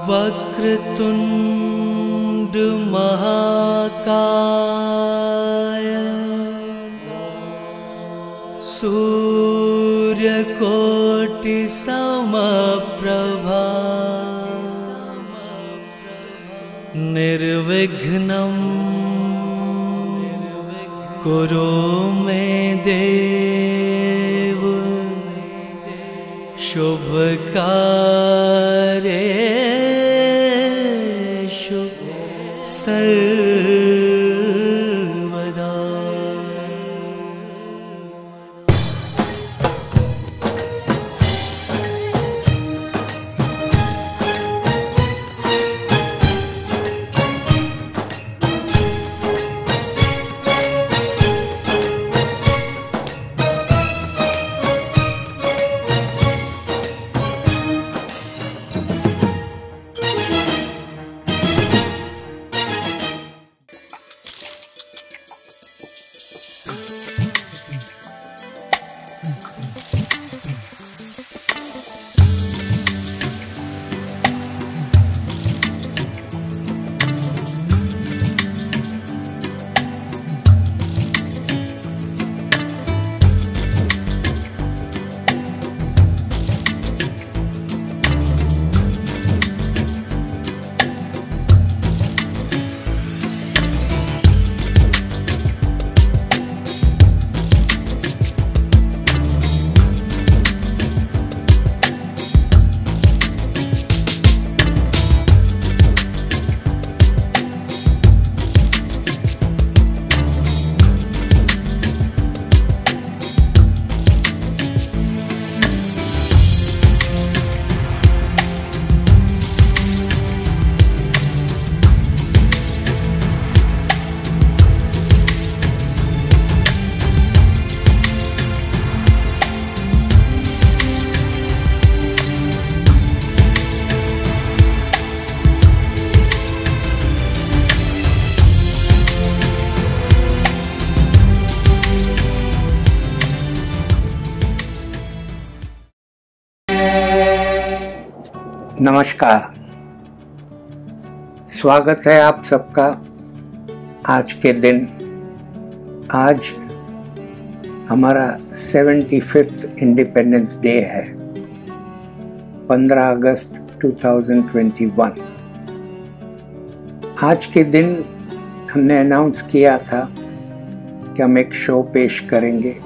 वक्रतुंड महाकाय सूर्यकोटि समप्रभा निर्विघ्नं कुरु मे देव शुभकार्येषु सर्वदा। नमस्कार, स्वागत है आप सबका आज के दिन। आज हमारा 75th इंडिपेंडेंस डे है, 15 अगस्त 2021। आज के दिन हमने अनाउंस किया था कि हम एक शो पेश करेंगे,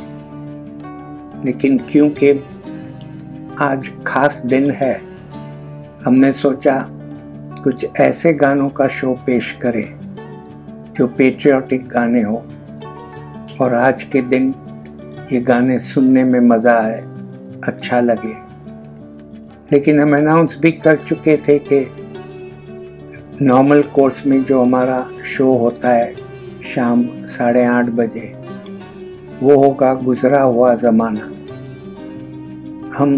लेकिन क्योंकि आज खास दिन है, हमने सोचा कुछ ऐसे गानों का शो पेश करें जो पेट्रियोटिक गाने हो और आज के दिन ये गाने सुनने में मज़ा आए, अच्छा लगे। लेकिन हम अनाउंस भी कर चुके थे कि नॉर्मल कोर्स में जो हमारा शो होता है शाम 8:30 बजे, वो होगा गुजरा हुआ ज़माना। हम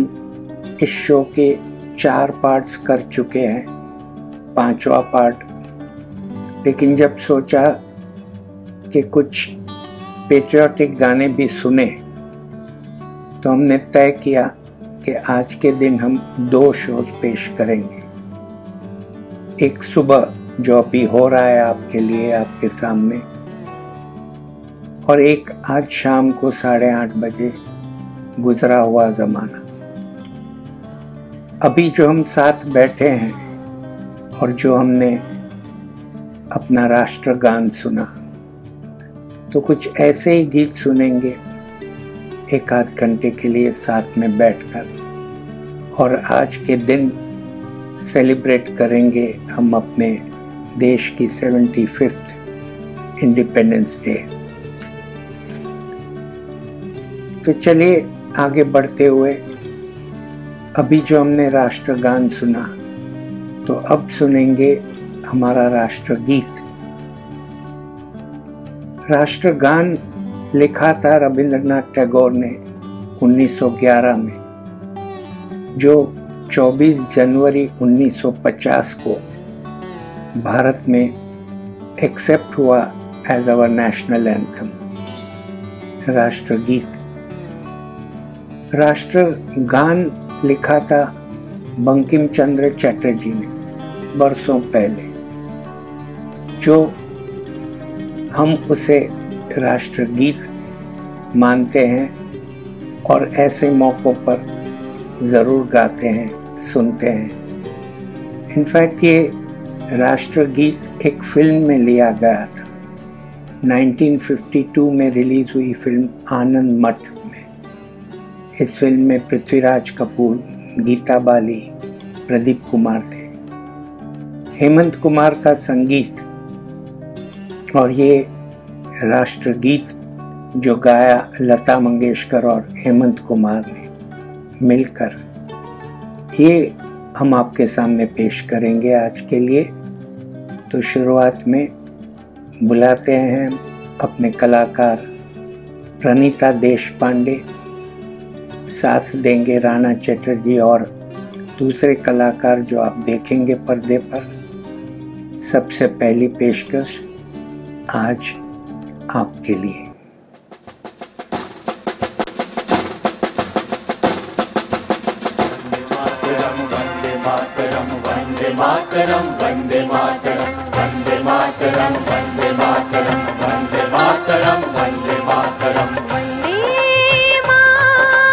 इस शो के 4 पार्ट्स कर चुके हैं, 5वां पार्ट। लेकिन जब सोचा कि कुछ पेट्रियोटिक गाने भी सुने, तो हमने तय किया कि आज के दिन हम 2 शोज पेश करेंगे। एक सुबह जो अभी हो रहा है आपके लिए, आपके सामने, और एक आज शाम को 8:30 बजे गुजरा हुआ ज़माना। अभी जो हम साथ बैठे हैं और जो हमने अपना राष्ट्रगान सुना, तो कुछ ऐसे ही गीत सुनेंगे 1-8 घंटे के लिए साथ में बैठकर, और आज के दिन सेलिब्रेट करेंगे हम अपने देश की 75th इंडिपेंडेंस डे। तो चलिए आगे बढ़ते हुए, अभी जो हमने राष्ट्रगान सुना, तो अब सुनेंगे हमारा राष्ट्रगीत। राष्ट्रगान लिखा था रविंद्रनाथ टैगोर ने 1911 में, जो 24 जनवरी 1950 को भारत में एक्सेप्ट हुआ एज आवर नेशनल एंथम, राष्ट्रगीत। राष्ट्रगान लिखा था बंकिम चंद्र चटर्जी ने बरसों पहले, जो हम उसे राष्ट्रगीत मानते हैं और ऐसे मौक़ों पर ज़रूर गाते हैं, सुनते हैं। इनफैक्ट ये राष्ट्रगीत एक फिल्म में लिया गया था, 1952 में रिलीज़ हुई फिल्म आनंद मठ में। इस फिल्म में पृथ्वीराज कपूर, गीता बाली, प्रदीप कुमार थे। हेमंत कुमार का संगीत और ये राष्ट्रगीत जो गाया लता मंगेशकर और हेमंत कुमार ने मिलकर, ये हम आपके सामने पेश करेंगे आज के लिए। तो शुरुआत में बुलाते हैं अपने कलाकार प्रणीता देशपांडे, साथ देंगे राणा चटर्जी और दूसरे कलाकार जो आप देखेंगे पर्दे पर। सबसे पहली पेशकश आज आपके लिए। वंदे मातरम वंदे मातरम वंदे मातरम वंदे मातरम वंदे मातरम वंदे मातरम वंदे मातरम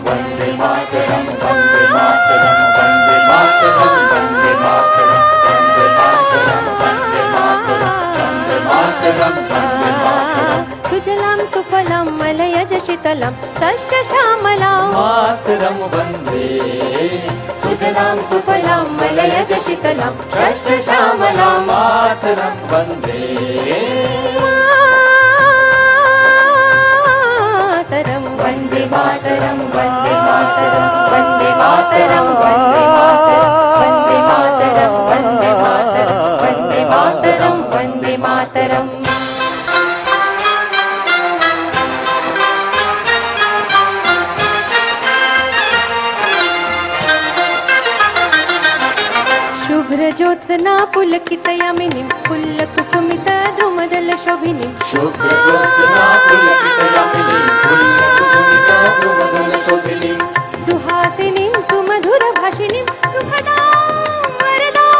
वंदे मातरम वंदे मातरम वंदे मातरम वंदे मातरम वंदे मातरम वंदे मातरम वंदे मातरम वंदे मातरम सुजलां सुफलां मलयज शीतलां सस्य श्यामलां मातरं वन्दे सुजलां सुफलां मलयज शीतलां सस्य श्यामलां मातरं वन्दे मातरं वन्दे मातरं वन्दे मातरं वन्दे मातरं वन्दे मातरं वन्दे मातरं वन्दे मातरं वन्दे मातरं। शुभ्रज्योत्स्ना पुलकितयामिनीं पुल्लकुसुमित धूमदल शोभिनीं शुभ्रज्योत्स्ना पुलकितयामिनीं पुल्लकुसुमित धूमदल शोभिनीं सुहासिनीं सुमधुरभाषिणीं सुभदां वरदां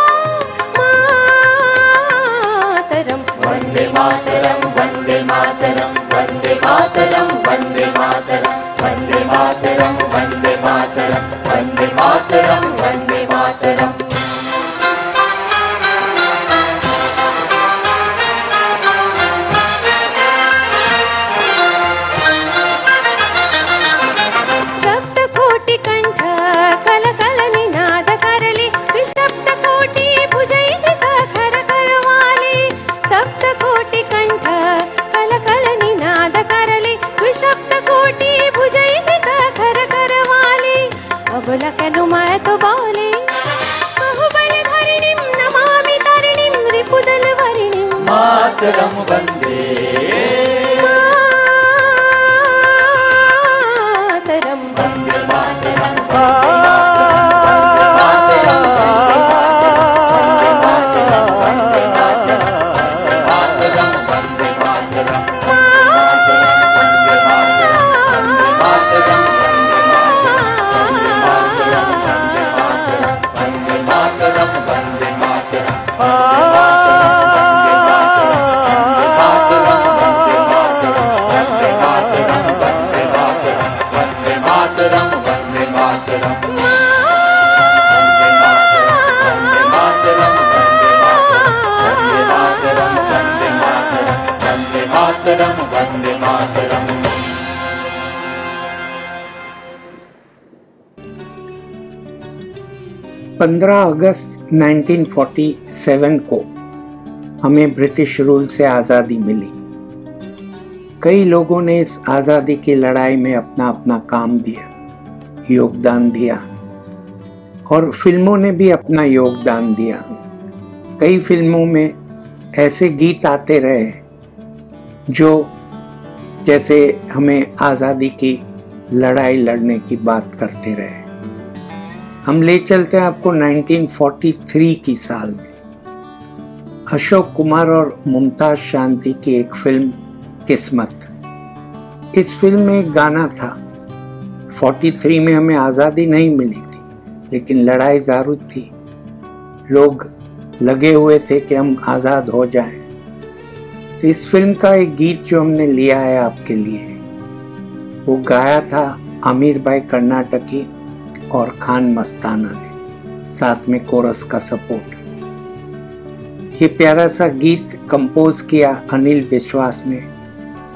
मातरं वन्दे मातरं वन्दे मातरं वन्दे मातरं वन्दे मातरं वन्दे मातरं वन्दे मातरं वन्दे मातरं वन्दे मातरं। मातरं वन्दे मातरं वन्दे मातरं वन्दे मातरम्। 15 अगस्त 1947 को हमें ब्रिटिश रूल से आज़ादी मिली। कई लोगों ने इस आज़ादी की लड़ाई में अपना अपना काम दिया, योगदान दिया, और फिल्मों ने भी अपना योगदान दिया। कई फिल्मों में ऐसे गीत आते रहे जो जैसे हमें आज़ादी की लड़ाई लड़ने की बात करते रहे। हम ले चलते हैं आपको 1943 की साल में। अशोक कुमार और मुमताज शांति की एक फिल्म किस्मत। इस फिल्म में एक गाना था। 43 में हमें आज़ादी नहीं मिली थी, लेकिन लड़ाई जारू थी। लोग लगे हुए थे कि हम आज़ाद हो जाएं। इस फिल्म का एक गीत जो हमने लिया है आपके लिए, वो गाया था आमिर भाई कर्नाटकी और खान मस्ताना ने, साथ में कोरस का सपोर्ट। ये प्यारा सा गीत कंपोज किया अनिल विश्वास ने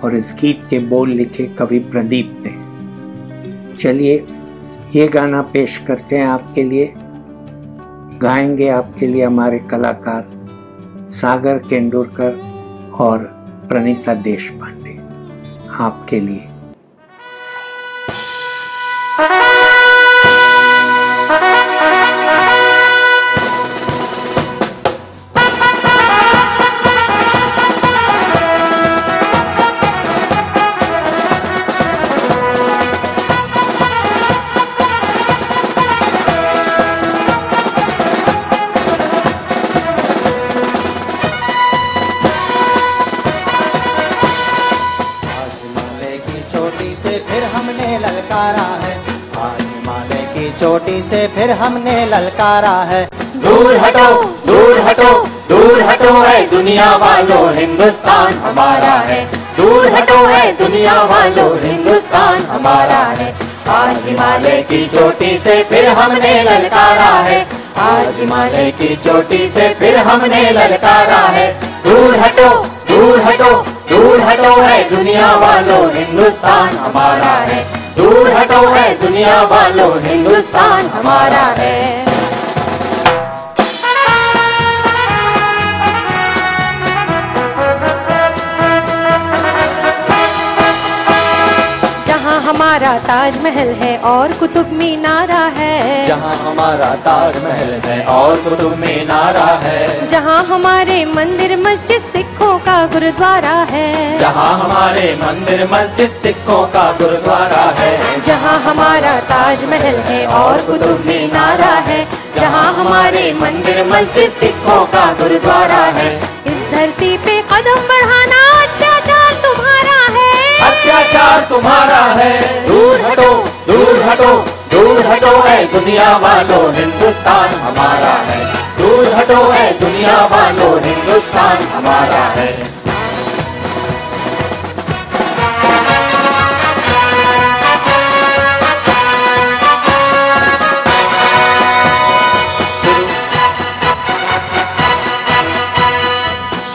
और इस गीत के बोल लिखे कवि प्रदीप ने। चलिए ये गाना पेश करते हैं आपके लिए। गाएंगे आपके लिए हमारे कलाकार सागर केंदुरकर और प्रणीता देशपांडे, आपके लिए। चोटी से फिर हमने ललकारा है। दूर हटो, दूर हटो, दूर हटो है दुनिया वालों, हिंदुस्तान हमारा है। दूर हटो है दुनिया वालों, हिंदुस्तान हमारा है। आज हिमालय की चोटी से फिर हमने ललकारा है। आज हिमालय की चोटी से फिर हमने ललकारा है। दूर हटो, दूर हटो, दूर हटो है दुनिया वालों, हिंदुस्तान हमारा है। दूर हटो है दुनिया वालों, हिंदुस्तान हमारा है। जहाँ हमारा ताजमहल है और कुतुब मीनारा है। जहाँ हमारा ताजमहल है और कुतुब मीनारा है। जहाँ हमारे मंदिर मस्जिद सिखों का गुरुद्वारा है। जहाँ हमारे मंदिर मस्जिद सिखों का गुरुद्वारा है। जहाँ हमारा ताजमहल है और कुतुब मीनारा है। जहाँ हमारे मंदिर मस्जिद सिखों का गुरुद्वारा है। इस धरती पे कदम बढ़ाना अत्याचार तुम्हारा है। अत्याचार तुम्हारा है। दूर हटो, दूर हटो, दूर हटो है दुनिया वालों, हिंदुस्तान हमारा है। दूर हटो है दुनिया वालों, हिंदुस्तान हमारा है।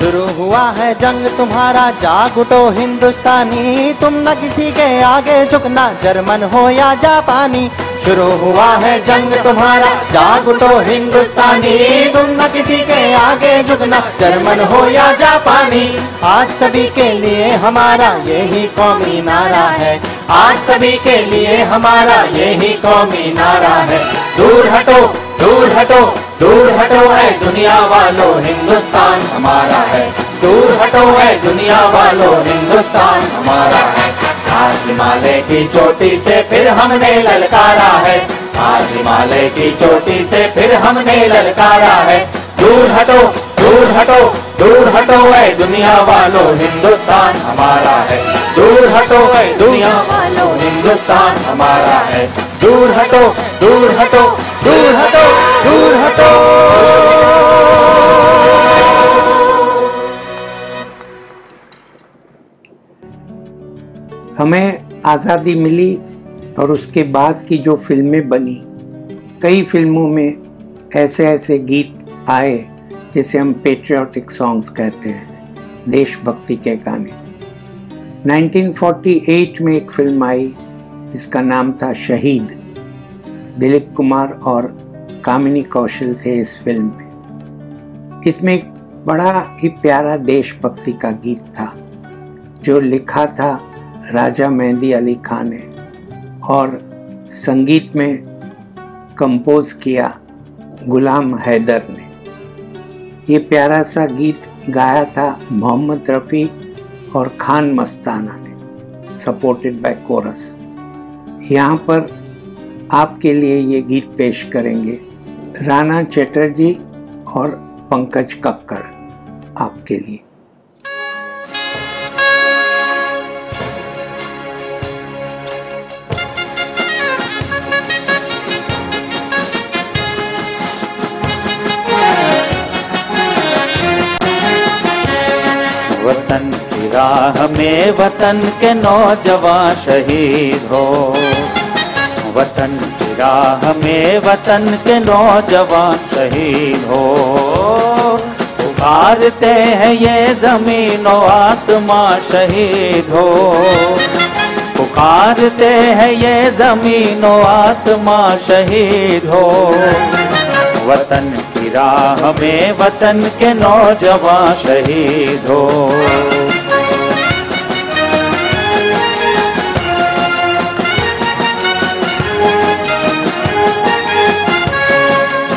शुरू हुआ है जंग तुम्हारा, जाग उठो हिंदुस्तानी। तुम न किसी के आगे झुकना, जर्मन हो या जापानी। शुरू हुआ है जंग तुम्हारा, जाग उठो हिंदुस्तानी। तुम न किसी के आगे झुकना, जर्मन हो या जापानी। आज सभी के लिए हमारा यही कौमी नारा है। आज सभी के लिए हमारा यही कौमी नारा है। दूर हटो, दूर हटो, दूर हटो है दुनिया वालों, हिंदुस्तान हमारा है। दूर हटो है दुनिया वालों, हिंदुस्तान हमारा है। आज हिमालय की चोटी से फिर हमने ललकारा है। आज हिमालय की चोटी से फिर हमने ललकारा है। दूर हटो, दूर हटो, दूर हटो है दुनिया वालों, हिंदुस्तान हमारा है। दूर हटो है दुनिया वालों, हिंदुस्तान हमारा है। दूर हटो, दूर हटो, दूर हटो, दूर हटो। हमें आज़ादी मिली और उसके बाद की जो फिल्में बनी, कई फिल्मों में ऐसे ऐसे गीत आए जिसे हम पेट्रियाटिक सॉन्ग्स कहते हैं, देशभक्ति के गाने। 1948 में एक फिल्म आई जिसका नाम था शहीद। दिलीप कुमार और कामिनी कौशल थे इस फिल्म में। इसमें एक बड़ा ही प्यारा देशभक्ति का गीत था जो लिखा था राजा मेहंदी अली खान ने और संगीत में कंपोज किया गुलाम हैदर ने। ये प्यारा सा गीत गाया था मोहम्मद रफ़ी और खान मस्ताना ने, सपोर्टेड बाय कोरस। यहाँ पर आपके लिए ये गीत पेश करेंगे राणा चटर्जी और पंकज कक्कड़, आपके लिए। वतन की राह में वतन के नौजवान शहीद हो, वतन की राह में वतन के नौजवान शहीद हो। पुकारते हैं ये ज़मीन और आसमां शहीद हो, पुकारते हैं ये ज़मीन और आसमां शहीद हो। वतन की राह में वतन के नौजवान शहीद हो।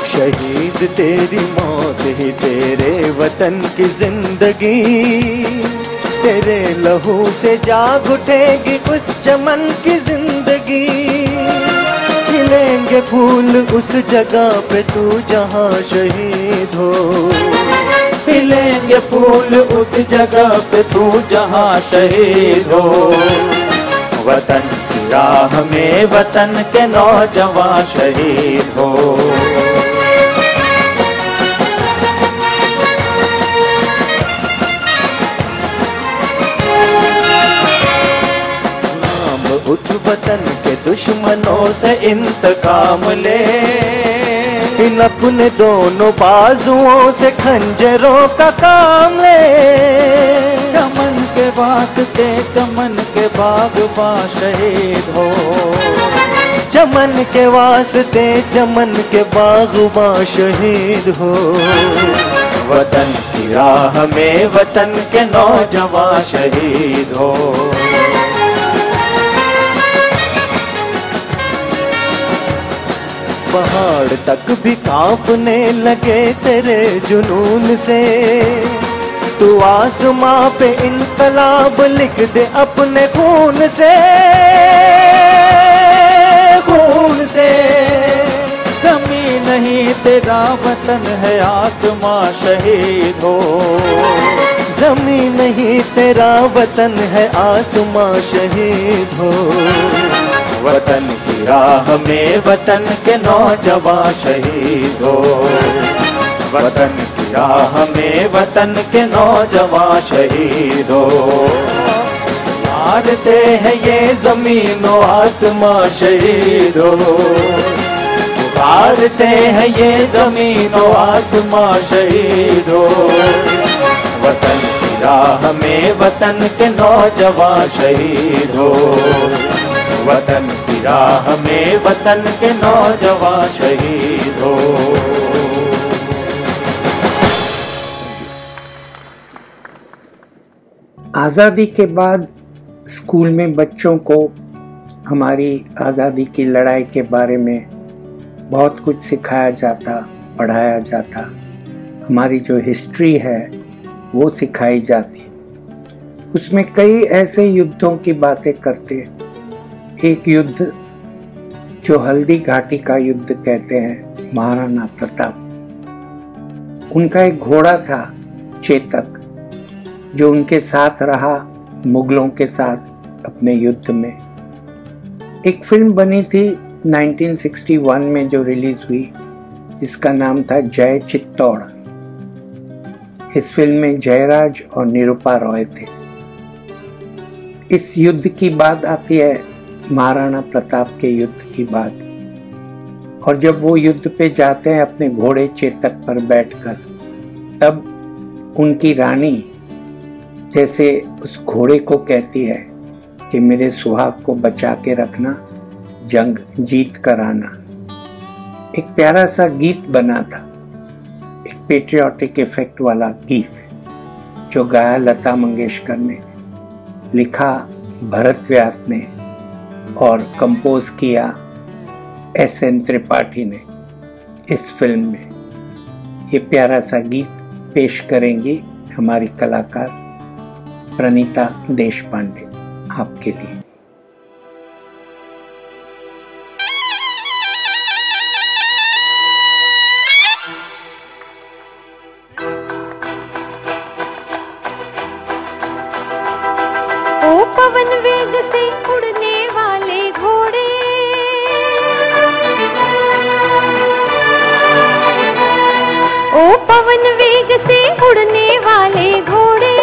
शहीद तेरी मौत ही तेरे वतन की जिंदगी, तेरे लहू से जाग उठेगी उस चमन की जिंदगी। खिलेंगे फूल उस जगह पे तू जहाँ शहीद हो, खिलेंगे फूल उस जगह पे तू जहाँ शहीद हो। वतन की राह में वतन के नौजवान शहीद हो। उठ वतन के दुश्मनों से इंतकाम ले, इन अपने दोनों बाजुओं से खंजरों का काम ले। चमन के वास्ते चमन के बागबां शहीद हो, चमन के वास्ते चमन के बागबां शहीद हो। वतन की राह में वतन के नौजवान शहीद हो। पहाड़ तक भी कांपने लगे तेरे जुनून से, तू आसमां पे इनकलाब लिख दे अपने खून से, खून से। ज़मीं नहीं तेरा वतन है आसमां शहीद हो, ज़मीं नहीं तेरा वतन है आसमां शहीद हो। वतन की राह में वतन के नौजवान शहीद हो, वतन की राह में वतन के नौजवान शहीद हो। मारते हैं ये ज़मीन और आसमां शहीद हो, पुकारते हैं ये ज़मीन और आसमां शहीद हो। वतन की राह में वतन के नौजवान शहीद हो, वतन की राह में वतन के नौजवान शहीद हो। आज़ादी के बाद स्कूल में बच्चों को हमारी आज़ादी की लड़ाई के बारे में बहुत कुछ सिखाया जाता, पढ़ाया जाता। हमारी जो हिस्ट्री है वो सिखाई जाती। उसमें कई ऐसे युद्धों की बातें करते। एक युद्ध जो हल्दी घाटी का युद्ध कहते हैं, महाराणा प्रताप, उनका एक घोड़ा था चेतक, जो उनके साथ रहा मुगलों के साथ अपने युद्ध में। एक फिल्म बनी थी 1961 में जो रिलीज हुई, जिसका नाम था जय चित्तौड़। इस फिल्म में जयराज और निरूपा रॉय थे। इस युद्ध की बात आती है, महाराणा प्रताप के युद्ध की बात। और जब वो युद्ध पे जाते हैं अपने घोड़े चेतक पर बैठकर, तब उनकी रानी जैसे उस घोड़े को कहती है कि मेरे सुहाग को बचा के रखना, जंग जीत कर आना। एक प्यारा सा गीत बना था, एक पेट्रियाटिक इफेक्ट वाला गीत, जो गाया लता मंगेशकर ने, लिखा भरत व्यास ने और कंपोज किया एस.एन. त्रिपाठी ने इस फिल्म में। ये प्यारा सा गीत पेश करेंगी हमारी कलाकार प्रणीता देशपांडे आपके लिए। ओ पवन वेग से उड़ने वाले घोड़े, ओ पवन वेग से उड़ने वाले घोड़े,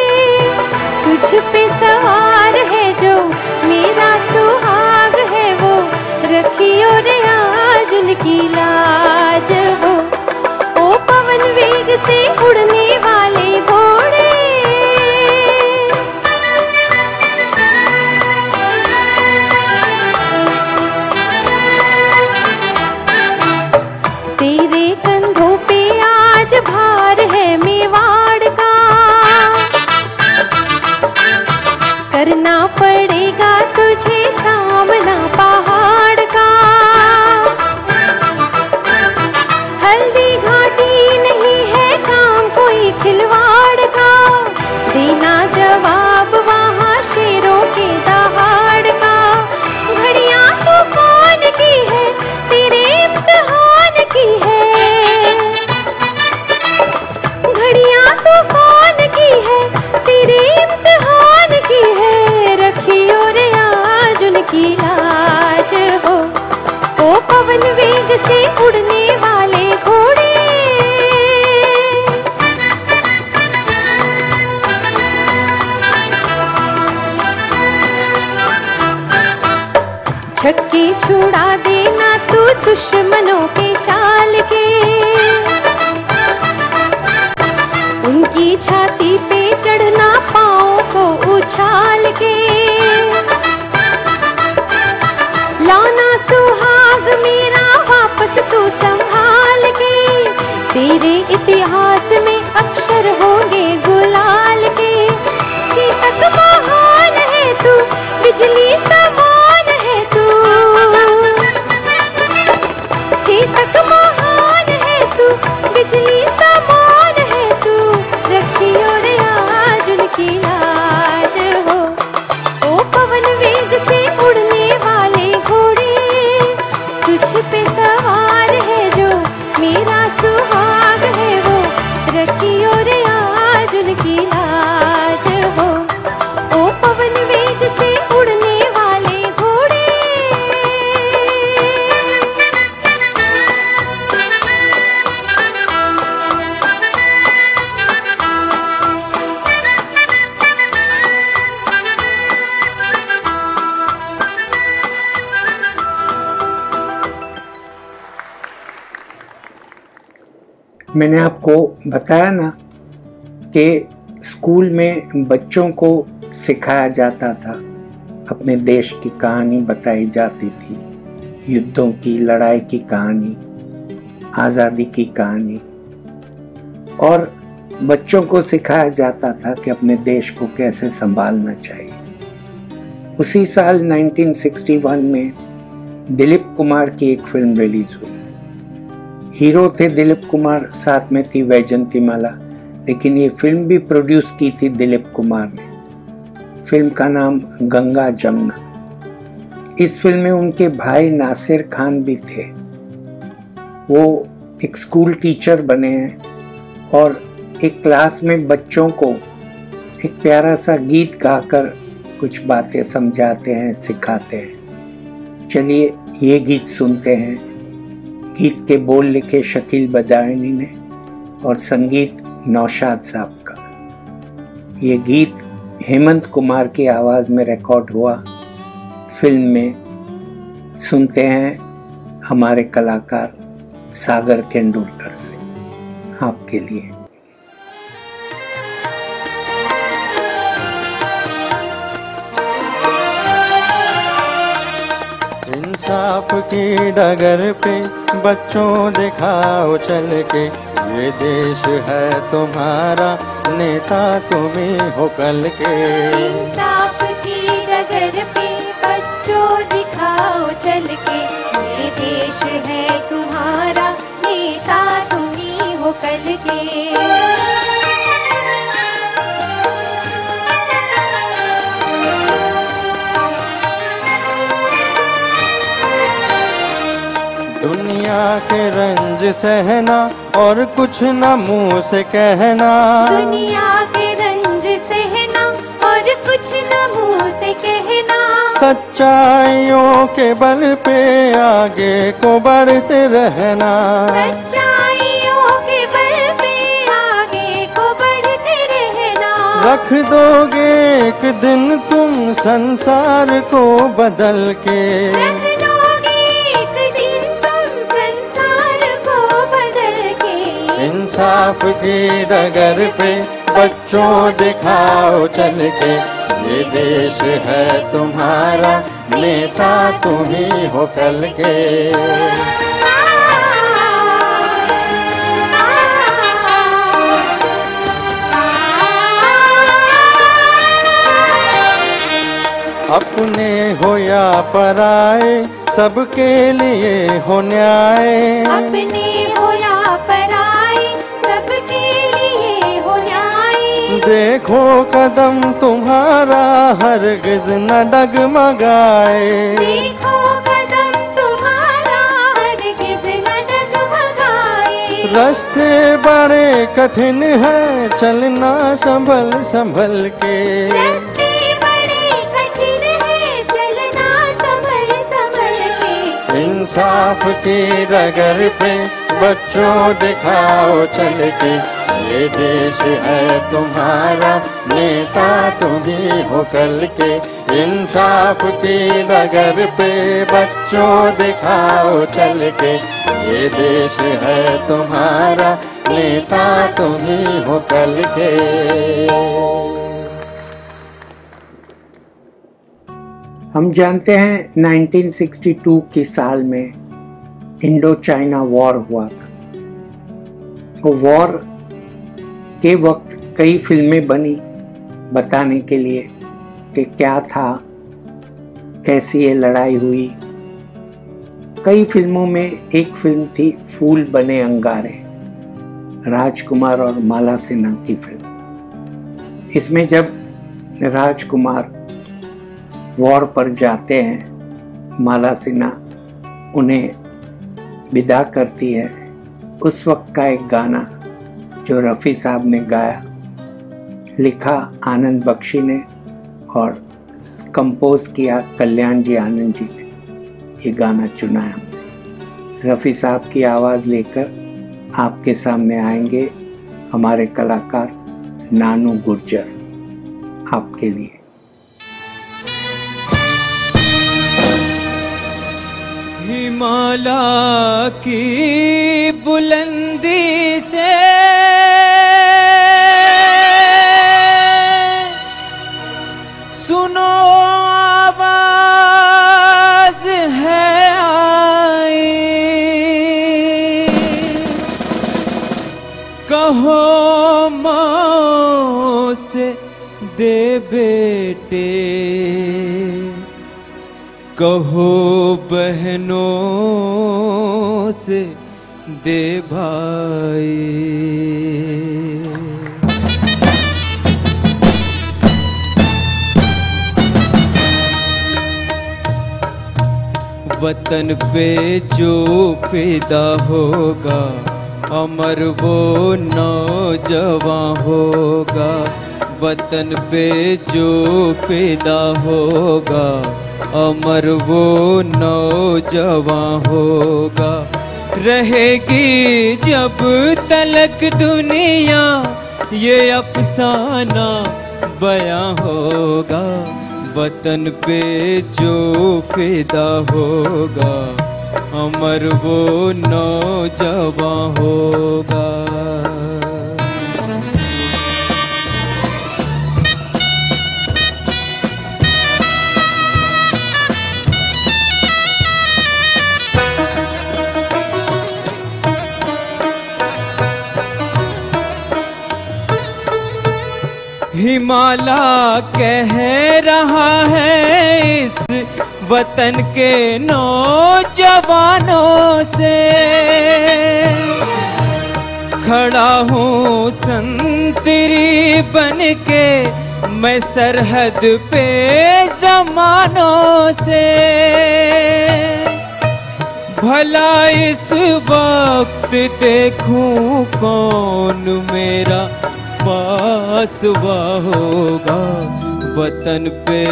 दुश्मनों के चाल के। उनकी छाती पे चढ़ना पाँव को उछाल के। लाना सुहाग मेरा वापस तू संभाल के। तेरे इतिहास में अक्षर होंगे गुलाल के। चेतक महान है तू, बिजली समान है तू। चेतक महान है तू, बिजली समान है तू। रखियो रे आज उनकी लाज हो। ओ पवन वेग से उड़ने वाले घोड़े, तुझ पे सवार है जो मेरा सुहाग है वो। रखियो रे आज उनकी लाज हो। ओ पवन वेग से उड़ने वाले घोड़े। मैंने आपको बताया ना कि स्कूल में बच्चों को सिखाया जाता था, अपने देश की कहानी बताई जाती थी, युद्धों की, लड़ाई की कहानी, आज़ादी की कहानी, और बच्चों को सिखाया जाता था कि अपने देश को कैसे संभालना चाहिए। उसी साल 1961 में दिलीप कुमार की एक फिल्म रिलीज हुई। हीरो थे दिलीप कुमार, साथ में थी वैजयंतीमाला, लेकिन ये फिल्म भी प्रोड्यूस की थी दिलीप कुमार ने। फिल्म का नाम गंगा जमुना। इस फिल्म में उनके भाई नासिर खान भी थे। वो एक स्कूल टीचर बने हैं और एक क्लास में बच्चों को एक प्यारा सा गीत गाकर कुछ बातें समझाते हैं, सिखाते हैं। चलिए ये गीत सुनते हैं। गीत के बोल लिखे शकील बदायूनी ने और संगीत नौशाद साहब का। ये गीत हेमंत कुमार की आवाज़ में रिकॉर्ड हुआ फिल्म में। सुनते हैं हमारे कलाकार सागर केंदुलकर से, आपके लिए। इंसाफ की डगर पे बच्चों दिखाओ चल के, ये देश है तुम्हारा, नेता तुम्ही हो कल के। इंसाफ की डगर पे बच्चों दिखाओ चल के, ये देश है तुम्हारा, नेता तुम्ही हो कल के। दुनिया के रंज सहना और कुछ न मुंह से कहना। दुनिया के रंज सहना और कुछ न मुंह से कहना। सच्चाइयों के बल पे आगे को बढ़ते रहना। सच्चाइयों के बल पे आगे को बढ़ते रहना। रख दोगे एक दिन तुम संसार को बदल के। इंसाफ की डगर पे बच्चों दिखाओ चल के, ये देश है तुम्हारा, नेता तुम्ही हो कल के। अपने हो या पराए, सबके लिए हो न्याय। अपने हो या पराए, सबके लिए हो न्याय। देखो कदम तुम्हारा हरगिज न डगमगाए। देखो कदम तुम्हारा हरगिज न डगमगाए। रास्ते बड़े कठिन हैं, चलना संभल संभल के। रास्ते बड़े कठिन हैं, चलना संभल संभल के। इंसाफ की डगर पे बच्चों दिखाओ चल के, ये देश है तुम्हारा, नेता तुम्ही हो कल के। इंसाफ की डगर पे बच्चों दिखाओ चल के, ये देश है तुम्हारा, नेता तुम ही हो कल के। हम जानते हैं 1962 की साल में इंडो चाइना वॉर हुआ था। वो वॉर के वक्त कई फिल्में बनी बताने के लिए कि क्या था, कैसी ये लड़ाई हुई। कई फिल्मों में एक फिल्म थी फूल बने अंगारे, राजकुमार और माला सिन्हा की फिल्म। इसमें जब राजकुमार वॉर पर जाते हैं, माला सिन्हा उन्हें विदा करती है, उस वक्त का एक गाना जो रफ़ी साहब ने गाया, लिखा आनंद बख्शी ने और कंपोज किया कल्याण जी आनंद जी ने, ये गाना चुना है। रफ़ी साहब की आवाज़ लेकर आपके सामने आएंगे हमारे कलाकार नानू गुर्जर, आपके लिए। हिमालय की बुलंदी से सुनो आवाज है आई, कहो माँ से दे बेटे, कहो बहनों से दे भाई। वतन पे जो फिदा होगा, अमर वो नौजवान होगा। वतन पे जो फिदा होगा, अमर वो नौजवान होगा। रहेगी जब तलक दुनिया, ये अफसाना बयां होगा। वतन पे जो फिदा होगा, अमर वो नौजवान होगा। हिमालय कह रहा है इस वतन के नौजवानों से, खड़ा हूँ संतरी बन के मैं सरहद पे जमानों से। भला इस वक्त देखूं कौन मेरा पासवा होगा। वतन पे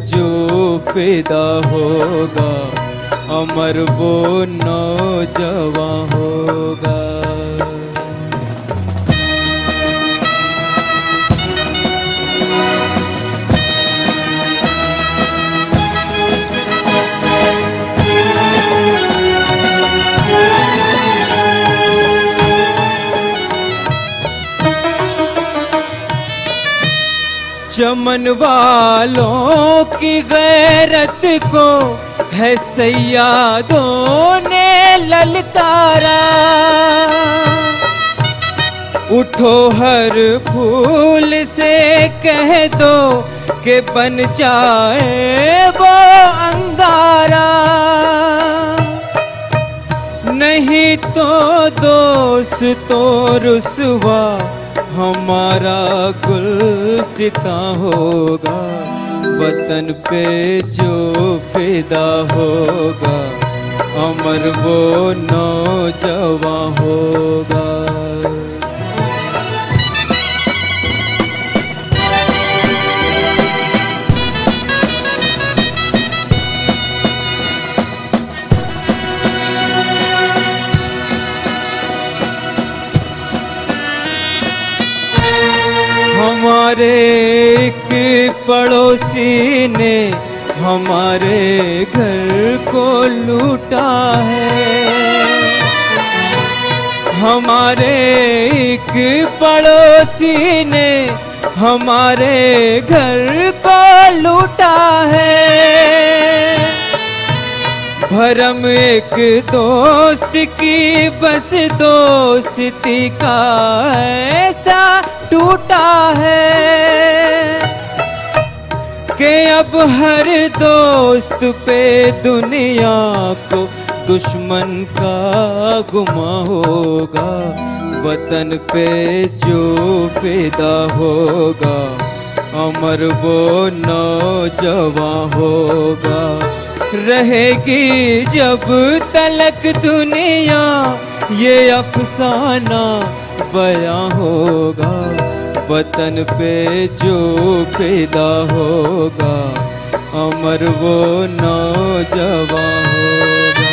जो फिदा होगा, अमर वो नौजवान होगा। चमन वालों की गैरत को है सैयादों ने ललकारा। उठो हर फूल से कह दो कि बन जाए वो अंगारा। नहीं तो दोस्तों रुसवा हमारा गुलसिता होगा। वतन पे जो फिदा होगा, अमर वो नौजवान होगा। हमारे एक पड़ोसी ने हमारे घर को लूटा है। हमारे एक पड़ोसी ने हमारे घर को लूटा है। भरम एक दोस्त की बस दोस्ती का ऐसा टूटा है कि अब हर दोस्त पे दुनिया को दुश्मन का गुमा होगा। वतन पे जो फिदा होगा अमर वो नौजवान होगा। रहेगी जब तलक दुनिया ये अफसाना बयां होगा। वतन पे जो फिदा होगा अमर वो नौजवान होगा।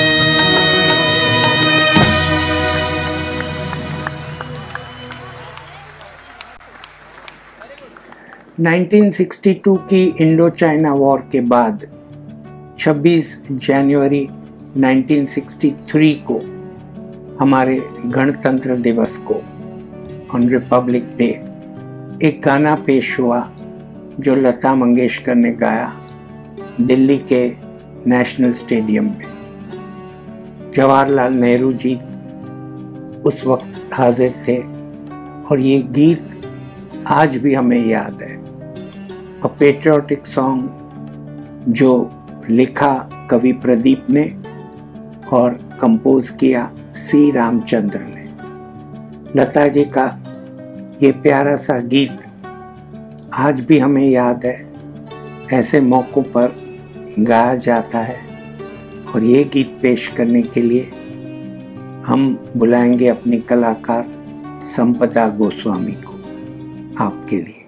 1962 की इंडो चाइना वॉर के बाद 26 जनवरी 1963 को हमारे गणतंत्र दिवस को ऑन रिपब्लिक डे एक गाना पेश हुआ जो लता मंगेशकर ने गाया दिल्ली के नेशनल स्टेडियम में। जवाहरलाल नेहरू जी उस वक्त हाजिर थे और ये गीत आज भी हमें याद है। अ पेट्रियोटिक सॉन्ग जो लिखा कवि प्रदीप ने और कंपोज किया सी रामचंद्र ने। लता जी का ये प्यारा सा गीत आज भी हमें याद है, ऐसे मौक़ों पर गाया जाता है। और ये गीत पेश करने के लिए हम बुलाएंगे अपनी कलाकार संपदा गोस्वामी को आपके लिए।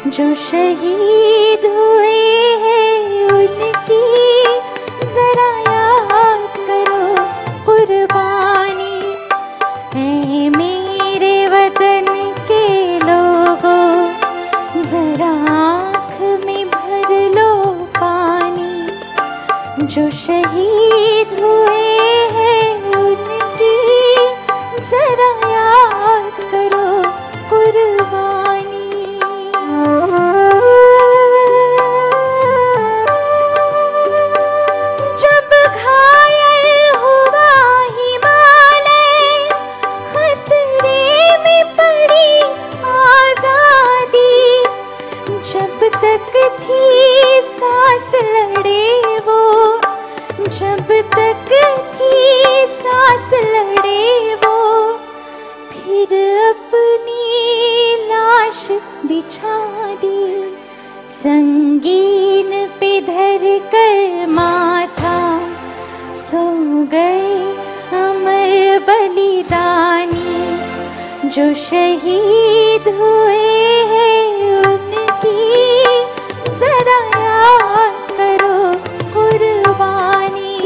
जो शहीद हुए हैं उनकी जरा याद करो कुर्बानी। ऐ मेरे वतन के लोगों जरा आँख में भर लो पानी। जो शहीद हुए हैं उनकी जरा याद करो कुर्बानी। जब घायल हुआ हिमालय खतरे में पड़ी आजादी, जब तक थी सांस लड़े वो, जब तक जो शहीद हुए हैं उनकी जरा याद करो कुर्बानी।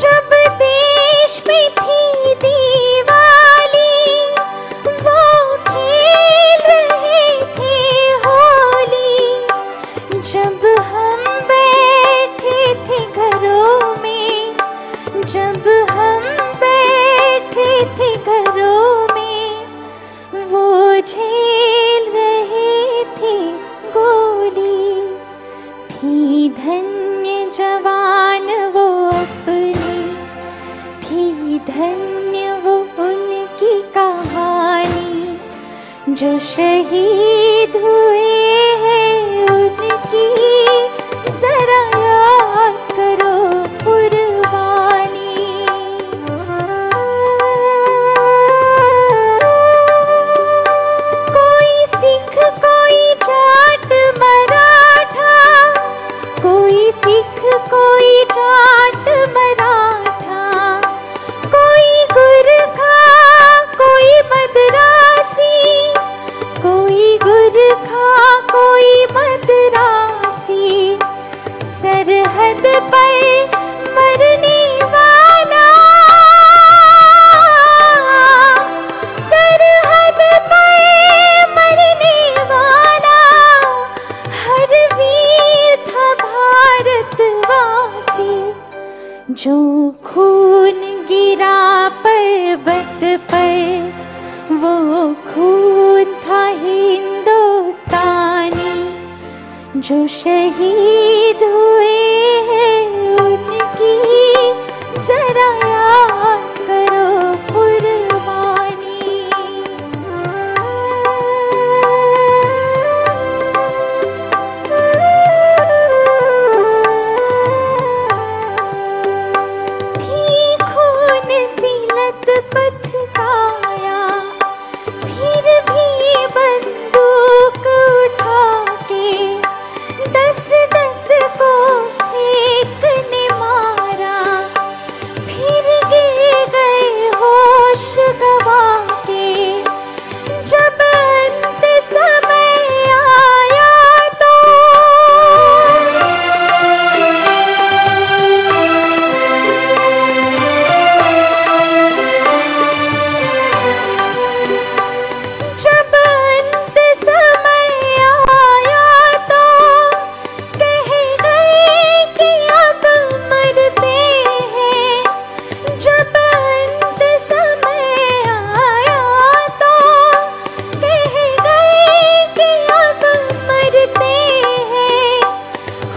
जब देश में थी दिवाली वो खेल रहे थे होली, जब हम बैठे थे घरों में, जब हम बैठे थे घरों में, वो झेल रहे थे गोली। थी धन्य जवान वो अपनी, थी धन्य वो उनकी कहानी, जो शहीद हुए हैं उनकी जरा याद करो कुर्बानी। कोई सिख कोई जाट मराठा, कोई सिख कोई जाट मराठा, कोई गुरखा कोई मद्रासी, कोई गुरखा कोई मद्रासी, सरहद पर मरने वाला, सरहद पर मरने वाला, हर वीर था भारतवासी। जो खून गिरा पर्वत पर वो खून था हिंदुस्तानी, जो शहीद हुए हैं उनकी जरा याद करो कुर्बानी। थी खून सी लथपथ काया, फिर भी बंदूक उठा के 10-10 को एक ने मारा, फिर गिर गए होश गवा के। जब अंत समय आया तो जब अंत समय आया तो कह गए कि अब मरते हैं। जब अंत समय आया तो कह गए कि अब मरते हैं।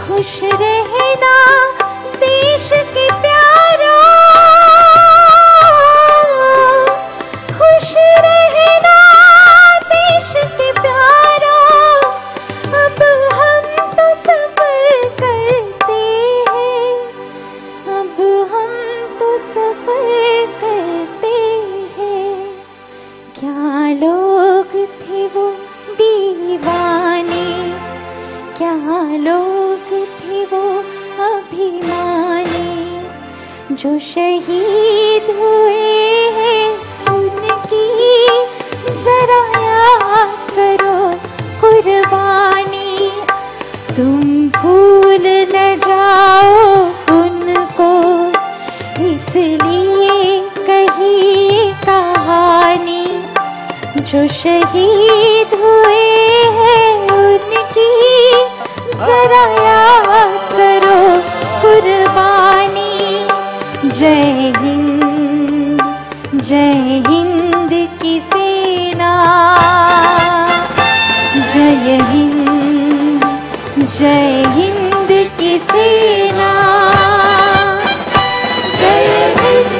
खुश रहना देश के प्यारों, खुश रहना देश के प्यारों, अब हम तो सफर करते हैं, अब हम तो सफर करते हैं। क्या लोग थे वो दीवाने, क्या लोग थे वो अभिमानी, जो शहीद हुए हैं उनकी जरा याद करो कुर्बानी। तुम भूल न जाओ उनको, इसलिए कही कहानी, जो शहीद हुए हैं उनकी जरा याद करो कुर्बानी। जय हिंद, जय हिंद की सेना, जय हिंद, जय हिंद की सेना, जय हिंद,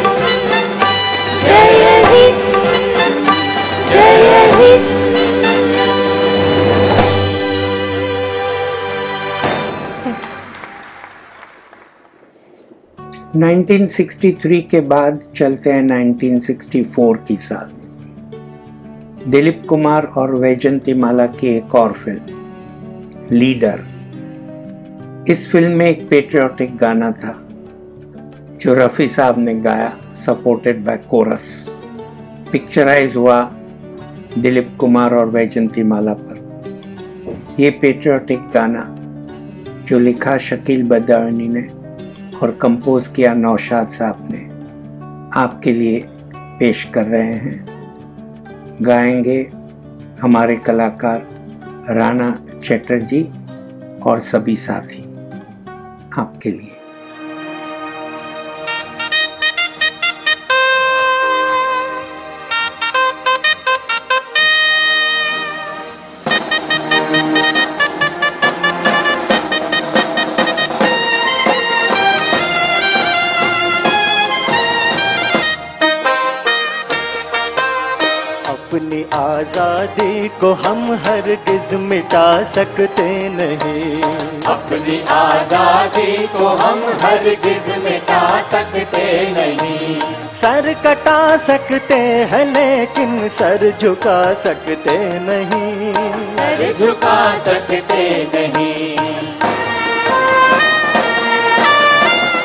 जय हिंद, जय हिंद। 1963 के बाद चलते हैं 1964 की साल। दिलीप कुमार और वैजयंतीमाला की एक और फिल्म लीडर। इस फिल्म में एक पेट्रियोटिक गाना था, जो रफ़ी साहब ने गाया, सपोर्टेड बाय कोरस। पिक्चराइज हुआ दिलीप कुमार और वैजंती माला पर। ये पेट्रियोटिक गाना जो लिखा शकील बदायूनी ने और कंपोज किया नौशाद साहब ने, आपके लिए पेश कर रहे हैं। गाएंगे हमारे कलाकार राणा चटर्जी और सभी साथी आपके लिए। अपनी आजादी को हम हरगिज मिटा सकते नहीं, अपनी आजादी को हम हरगिज मिटा सकते नहीं। सर कटा सकते हैं लेकिन सर झुका सकते नहीं, सर झुका सकते नहीं।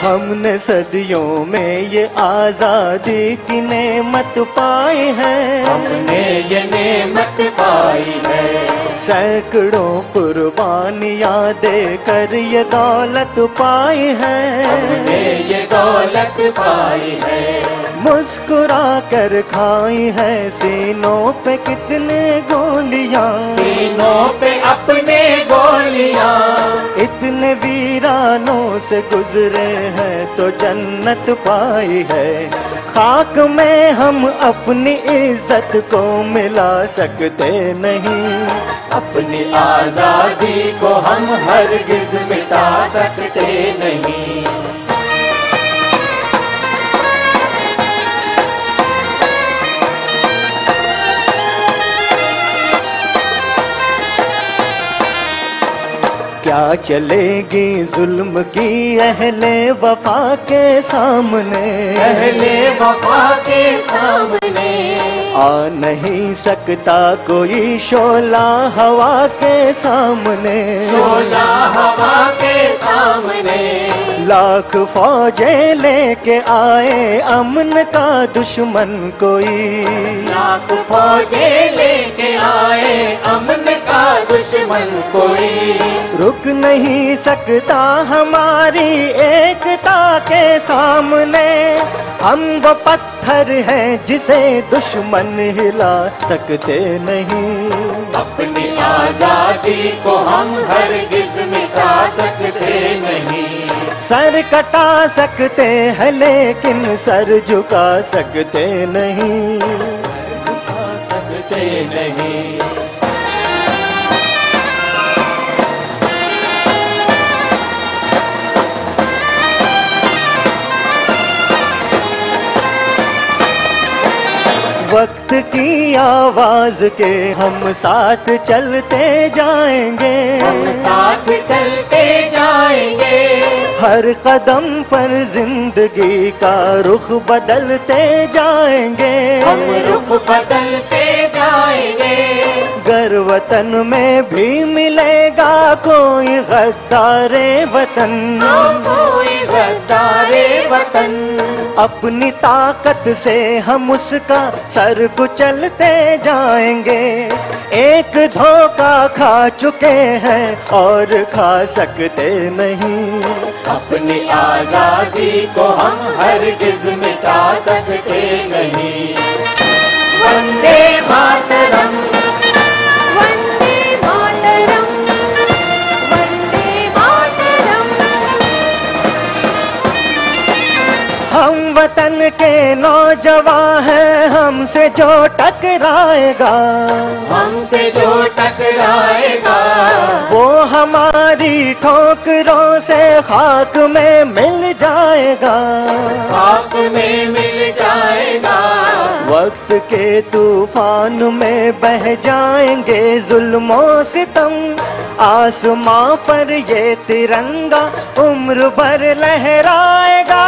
हमने सदियों में ये आजादी की नेमत पाई है, हमने ये नेमत पाई है। सैकड़ों कुर्बानियाँ देकर ये दौलत पाई है, हमने ये दौलत पाई है। मुस्कुरा कर खाई है सीनों पे कितने गोलियां, सीनों पे अपने गोलियां। इतने वीरानों से गुजरे हैं तो जन्नत पाई है। खाक में हम अपनी इज्जत को मिला सकते नहीं, अपनी आजादी को हम हरगिज मिटा सकते नहीं। क्या चलेगी जुल्म की अहले वफा के सामने, अहले वफा के सामने। आ नहीं सकता कोई शोला हवा के सामने, शोला हवा के सामने। लाख फौजें लेके आए अमन का दुश्मन कोई, लाख फौजें लेके आए अमन का दुश्मन कोई। रुक नहीं सकता हमारी एकता के सामने। हम वो पत्थर हैं जिसे दुश्मन हिला सकते नहीं, अपनी आजादी को हम हरगिज मिटा सकते नहीं। सर कटा सकते हैं लेकिन सर झुका सकते नहीं, सर झुका सकते नहीं। वक्त की आवाज के हम साथ चलते जाएंगे, हम साथ चलते जाएंगे। हर कदम पर जिंदगी का रुख बदलते जाएंगे, हम रुख बदलते जाएंगे। गर वतन में भी मिलेगा कोई गद्दारे वतन, कोई गद्दारे वतन। अपनी ताकत से हम उसका सर कुचलते जाएंगे। एक धोखा खा चुके हैं और खा सकते नहीं, अपनी आजादी को हम हरगिज मिटा सकते नहीं। वंदे मातरम, वंदे मातरम, वंदे मातरम। हम वतन के नौजवान हैं, हमसे जो टकराएगा, हमसे जो टकराएगा। वो हमारी ठोकरों से खाक में मिल जाएगा, खाक में मिल जाएगा। वक्त के तूफान में बह जाएंगे जुल्मों सितम। आसमां पर ये तिरंगा उम्र भर लहराएगा।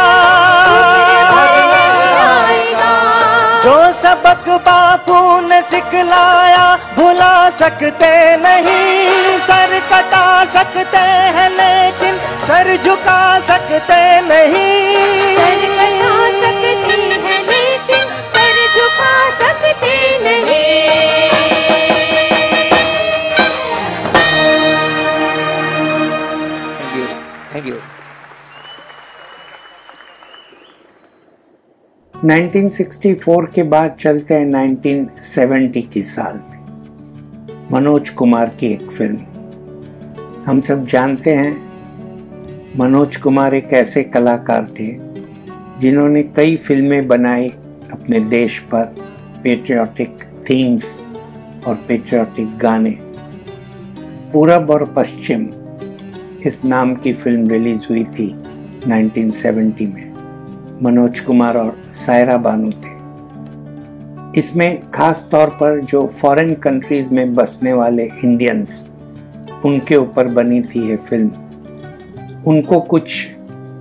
जो सबक बापू ने सिखलाया भुला सकते नहीं। सर कटा सकते हैं लेकिन सर झुका सकते नहीं। 1964 के बाद चलते हैं 1970 की साल में। मनोज कुमार की एक फिल्म। हम सब जानते हैं मनोज कुमार एक ऐसे कलाकार थे जिन्होंने कई फिल्में बनाई अपने देश पर, पेट्रियाटिक थीम्स और पेट्रियाटिक गाने। पूरब और पश्चिम इस नाम की फिल्म रिलीज हुई थी 1970 में। मनोज कुमार और सायरा बानू थे। इसमें खास तौर पर जो फॉरेन कंट्रीज में बसने वाले इंडियंस, उनके ऊपर बनी थी ये फिल्म। उनको कुछ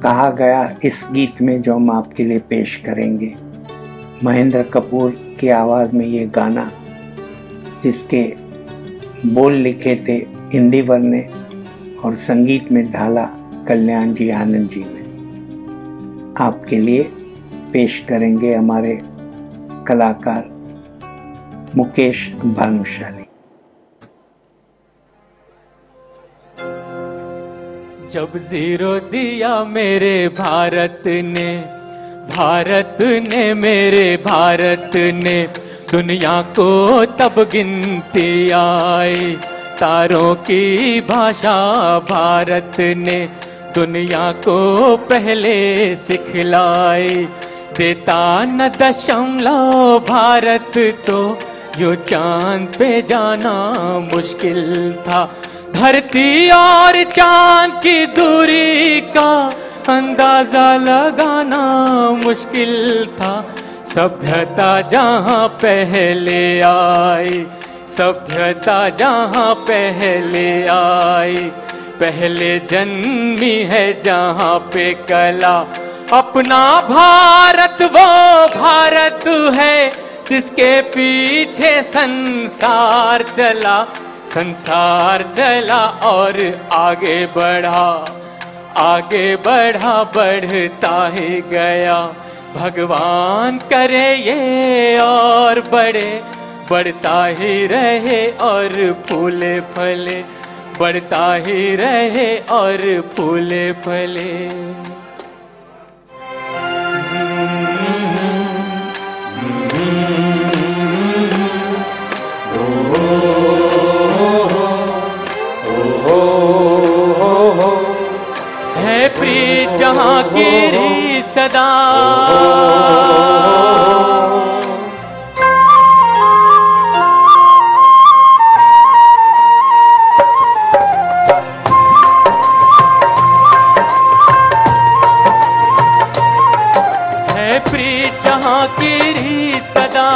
कहा गया इस गीत में जो हम आपके लिए पेश करेंगे। महेंद्र कपूर की आवाज़ में ये गाना, जिसके बोल लिखे थे इंदिवर ने और संगीत में ढाला कल्याण जी आनंद जी ने, आपके लिए पेश करेंगे हमारे कलाकार मुकेश भानुशाली। जब जीरो दिया मेरे भारत ने मेरे भारत ने, दुनिया को तब गिनती आई। तारों की भाषा भारत ने दुनिया को पहले सिखलाई। देता न दशमलव भारत तो यो चांद पे जाना मुश्किल था। धरती और चांद की दूरी का अंदाजा लगाना मुश्किल था। सभ्यता जहाँ पहले आई, सभ्यता जहाँ पहले आई, पहले जन्मी है जहाँ पे कला। अपना भारत वो भारत है जिसके पीछे संसार चला, संसार चला और आगे बढ़ा, आगे बढ़ा, बढ़ता ही गया। भगवान करे ये और बढ़े, बढ़ता ही रहे और फूले फले, बढ़ता ही रहे और फूले फले। है प्रीत जहाँ की रीत सदा, जहाँ की रीत सदा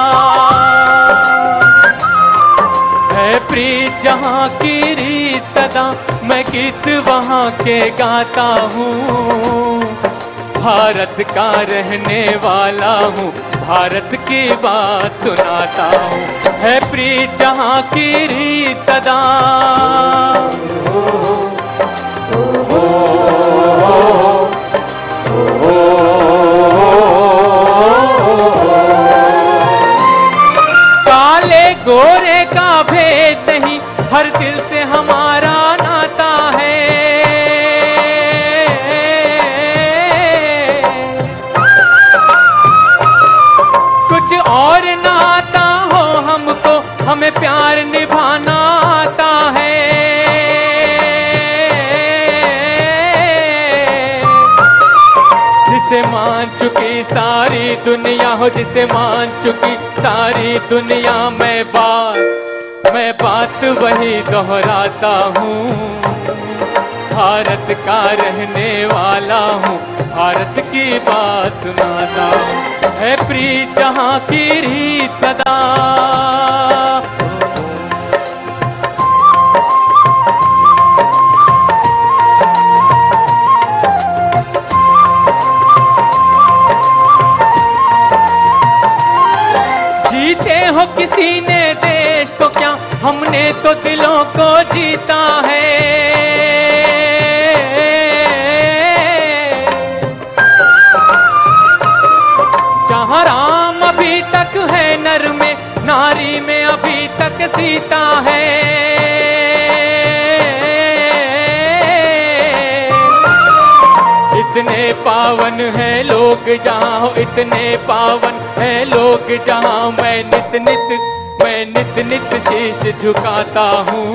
है, प्रीत जहाँ की रीत सदा। मैं गीत वहाँ के गाता हूँ, भारत का रहने वाला हूँ, भारत की बात सुनाता हूँ। है प्रीत जहाँ की रीत सदा, गोरे का भेद नहीं, हर दिल से हमारा नाता है। कुछ और नाता हो हमको, हमें प्यार निभाना आता है। जिसे मान चुकी सारी दुनिया हो, जिसे मान चुकी सारी दुनिया, मैं बात वही दोहराता हूँ। भारत का रहने वाला हूँ, भारत की बात सुनाता हूँ। है प्रीत जहाँ की रीत सदा, जीते हो किसी ने देश तो क्या, हमने तो दिलों को जीता है। जहाँ राम अभी तक है नर में, नारी में अभी तक सीता है। इतने पावन है लोग जहाँ हो, इतने पावन है लोग जहाँ मैं नित नित शीश झुकाता हूँ।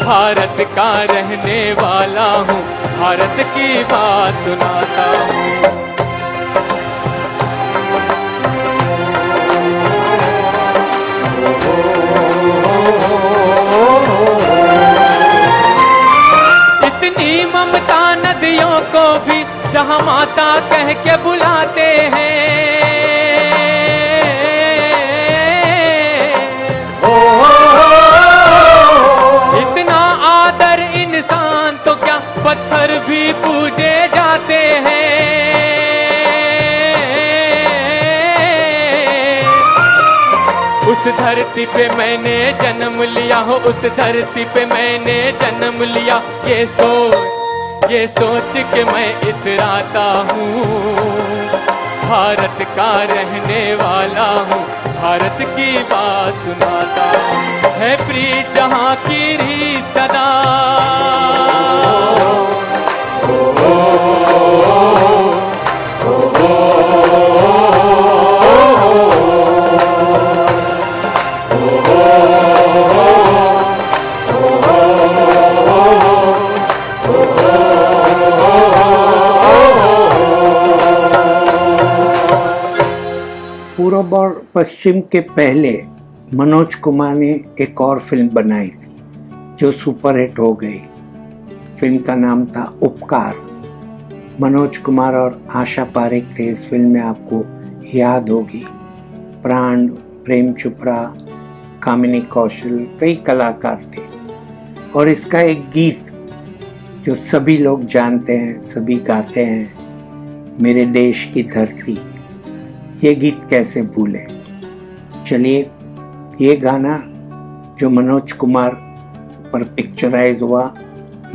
भारत का रहने वाला हूँ, भारत की बात सुनाता हूँ। इतनी ममता नदियों को भी जहाँ माता कह के बुलाते हैं। इतना आदर इंसान तो क्या पत्थर भी पूजे जाते हैं। उस धरती पे मैंने जन्म लिया हो, उस धरती पे मैंने जन्म लिया। ये सोच के मैं इतराता हूँ। भारत का रहने वाला हूँ, भारत की बात सुनाता हूँ। है प्रीत जहाँ की रीत सदा, पूरब और पश्चिम के पहले मनोज कुमार ने एक और फिल्म बनाई थी जो सुपरहिट हो गई। फिल्म का नाम था उपकार। मनोज कुमार और आशा पारेख थे इस फिल्म में, आपको याद होगी। प्राण, प्रेम चोपड़ा, कामिनी कौशल, कई कलाकार थे। और इसका एक गीत जो सभी लोग जानते हैं, सभी गाते हैं, मेरे देश की धरती, ये गीत कैसे भूलें। चलिए, ये गाना जो मनोज कुमार पर पिक्चराइज हुआ,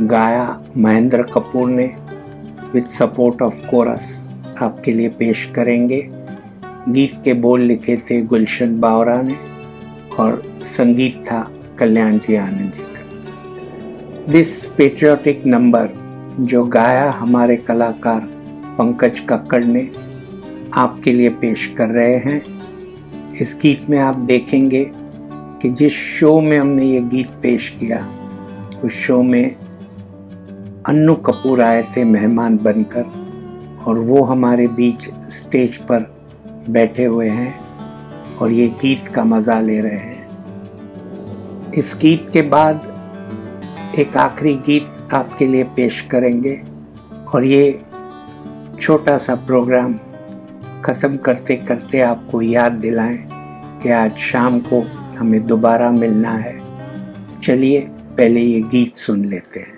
गाया महेंद्र कपूर ने विद सपोर्ट ऑफ कोरस, आपके लिए पेश करेंगे। गीत के बोल लिखे थे गुलशन बावरा ने और संगीत था कल्याण जी आनंद जी का। दिस पेट्रियोटिक नंबर जो गाया हमारे कलाकार पंकज कक्कड़ ने, आपके लिए पेश कर रहे हैं। इस गीत में आप देखेंगे कि जिस शो में हमने ये गीत पेश किया, उस शो में अन्नू कपूर आए थे मेहमान बनकर, और वो हमारे बीच स्टेज पर बैठे हुए हैं और ये गीत का मज़ा ले रहे हैं। इस गीत के बाद एक आखिरी गीत आपके लिए पेश करेंगे और ये छोटा सा प्रोग्राम ख़त्म करते करते आपको याद दिलाएं कि आज शाम को हमें दोबारा मिलना है। चलिए पहले ये गीत सुन लेते हैं।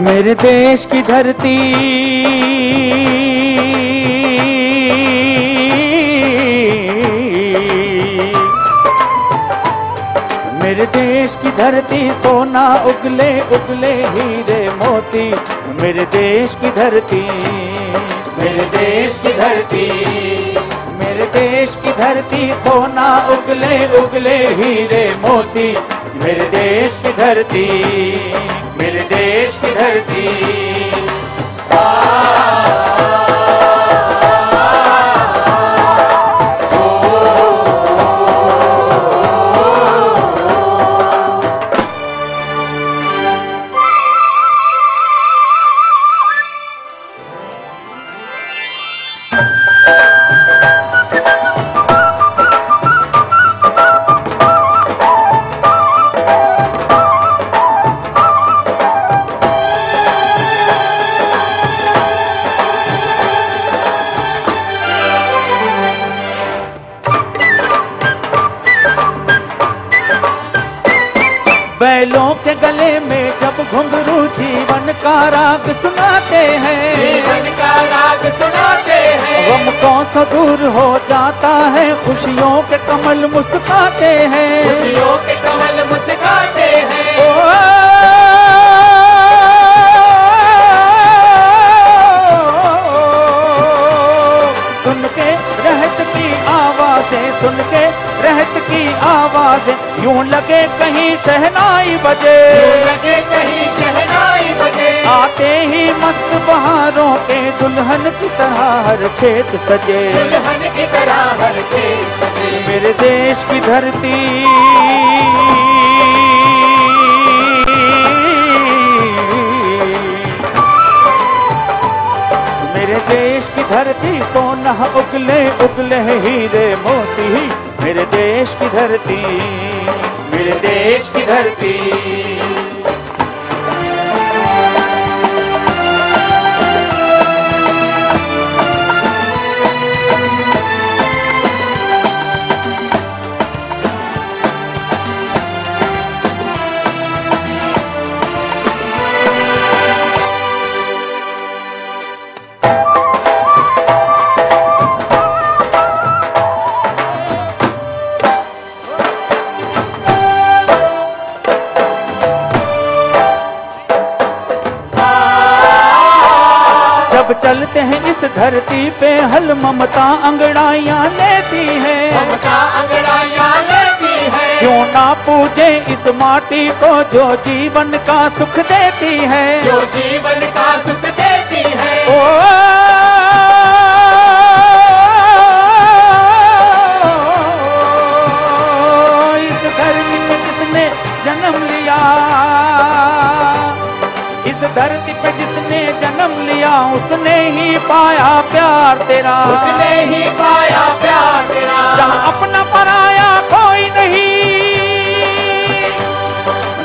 मेरे देश की धरती मेरे देश की धरती सोना उगले उगले हीरे मोती। मेरे देश की धरती, मेरे देश की धरती, मेरे देश की धरती सोना उगले उगले हीरे मोती। मेरे देश की धरती, मेरे देश की धरती। बैलों के गले में जब घुंघरू जीवन का राग सुनाते हैं, जीवन का राग सुनाते हैं। गम कौन सा दूर हो जाता है, खुशियों के कमल मुस्काते हैं, खुशियों के कमल मुस्काते हैं। सुन के रहत की आवाजें, सुन के रहत की आवाजें, यूं लगे कहीं शहनाई बजे, यूं लगे कहीं शहनाई बजे। आते ही मस्त बहारों के दुल्हन की तरह हर खेत सजे, दुल्हन की तरह हर खेत सजे। मेरे देश की धरती मेरे देश की धरती सोना उगले उगले हीरे मोती, मेरे देश की धरती, मेरे देश की धरती। चलते हैं इस धरती पे हल ममता अंगड़ाइयाँ लेती है, ममता अंगड़ाइयाँ लेती है। क्यों ना पूजे इस माटी को जो जीवन का सुख देती है, जो जीवन का सुख देती है। ओ इस धरती पे जिसने जन्म लिया, इस धरती पे जिसने जन्म लिया, उसने ही पाया प्यार तेरा, उसने ही पाया प्यार तेरा। जहाँ अपना पराया कोई नहीं,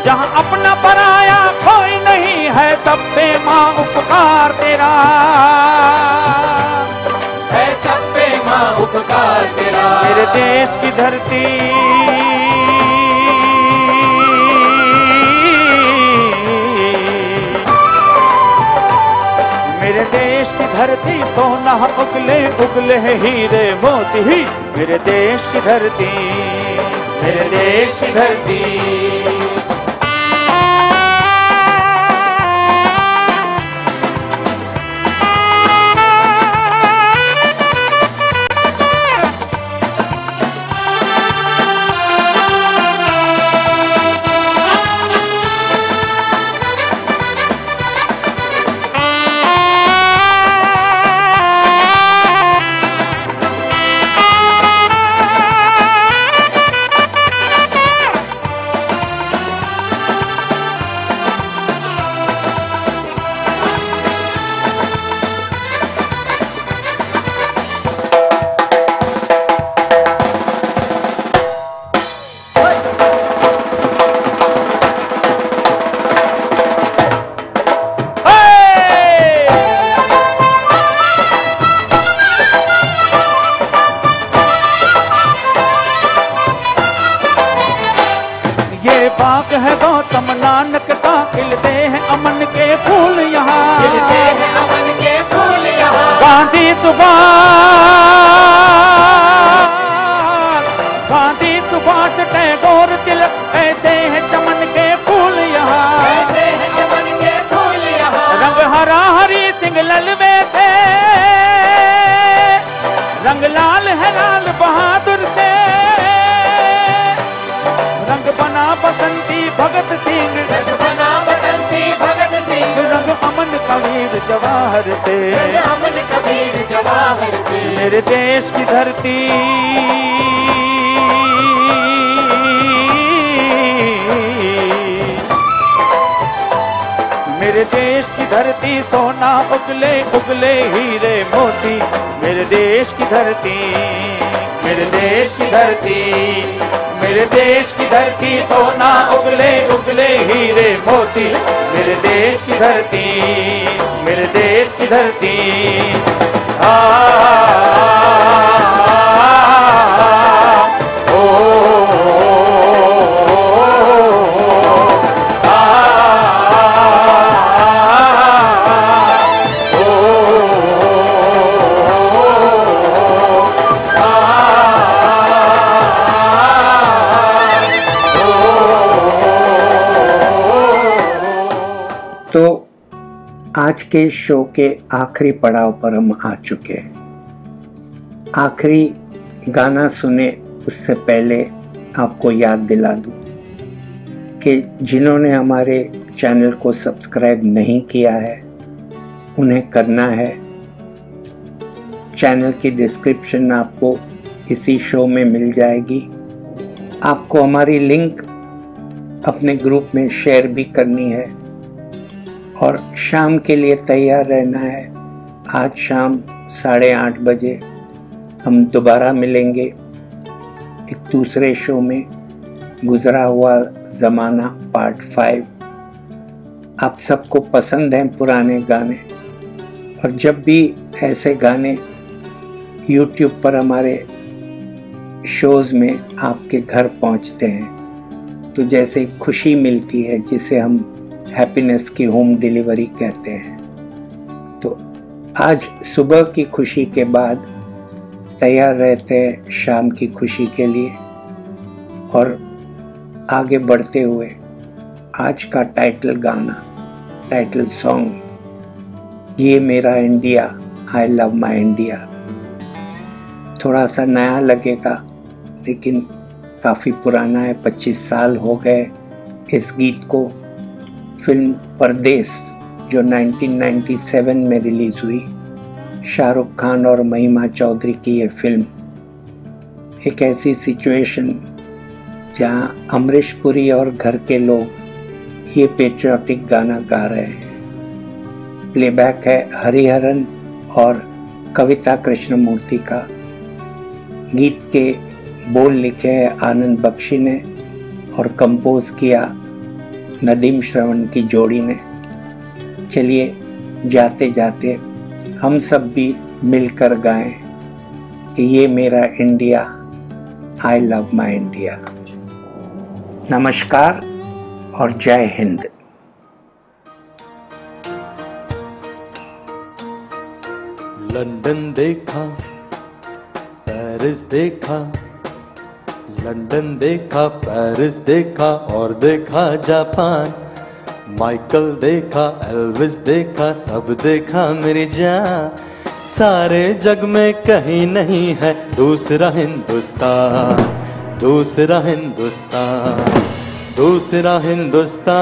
जहाँ अपना पराया कोई नहीं है, सब पे माँ उपकार तेरा, है सब पे माँ उपकार तेरा। मेरे देश की धरती मेरे देश की धरती सोना उगले उगले हीरे मोती, मेरे देश की धरती, मेरे देश की धरती। बाग है गौतम नानक का, खिलते हैं अमन के फूल यहाँ, खिलते हैं अमन के फूल यहाँ। गांधी सुभाष, गांधी सुभाष टैगोर तिलक, ऐसे हैं चमन के फूल यहाँ, ऐसे हैं चमन के फूल यहाँ। रंग हरा हरी सिंह ललवे थे, रंग लाल है लाल बहादुर से, रंग बना बसंती भगत सिंह, रंग बना बसंती भगत सिंह। रंग अमन कबीर जवाहर से, रंग अमन कबीर जवाहर से। मेरे देश की धरती मेरे देश की धरती सोना उगले उगले हीरे मोती, मेरे देश की धरती, मेरे देश की धरती। मेरे देश की धरती सोना उगले उगले हीरे मोती, मेरे देश की धरती, मेरे देश की धरती। तो आज के शो के आखिरी पड़ाव पर हम आ चुके हैं। आखिरी गाना सुने उससे पहले आपको याद दिला दूं कि जिन्होंने हमारे चैनल को सब्सक्राइब नहीं किया है उन्हें करना है। चैनल की डिस्क्रिप्शन आपको इसी शो में मिल जाएगी। आपको हमारी लिंक अपने ग्रुप में शेयर भी करनी है और शाम के लिए तैयार रहना है। आज शाम 8:30 बजे हम दोबारा मिलेंगे एक दूसरे शो में, गुजरा हुआ ज़माना पार्ट 5। आप सबको पसंद हैं पुराने गाने, और जब भी ऐसे गाने YouTube पर हमारे शोज़ में आपके घर पहुंचते हैं तो जैसे खुशी मिलती है, जिसे हम हैप्पीनेस की होम डिलीवरी कहते हैं। तो आज सुबह की खुशी के बाद तैयार रहते हैं शाम की खुशी के लिए। और आगे बढ़ते हुए आज का टाइटल गाना, टाइटल सॉन्ग, ये मेरा India, I love my India, थोड़ा सा नया लगेगा लेकिन काफ़ी पुराना है। 25 साल हो गए इस गीत को। फिल्म परदेस जो 1997 में रिलीज हुई, शाहरुख खान और महिमा चौधरी की ये फिल्म एक ऐसी सिचुएशन जहां अमरीश पुरी और घर के लोग ये पेट्रियाटिक गाना गा रहे हैं। प्लेबैक है हरिहरन और कविता कृष्णमूर्ति का। गीत के बोल लिखे हैं आनंद बख्शी ने और कंपोज किया नदीम श्रवण की जोड़ी ने। चलिए जाते जाते हम सब भी मिलकर गाएं कि ये मेरा India, I love my India. नमस्कार और जय हिंद। लंदन देखा, पेरिस देखा, लंदन देखा, पेरिस देखा और देखा जापान। माइकल देखा, एल्विस देखा, सब देखा मेरी जान। सारे जग में कहीं नहीं है दूसरा हिंदुस्तान, दूसरा हिंदुस्तान, दूसरा हिंदुस्तान।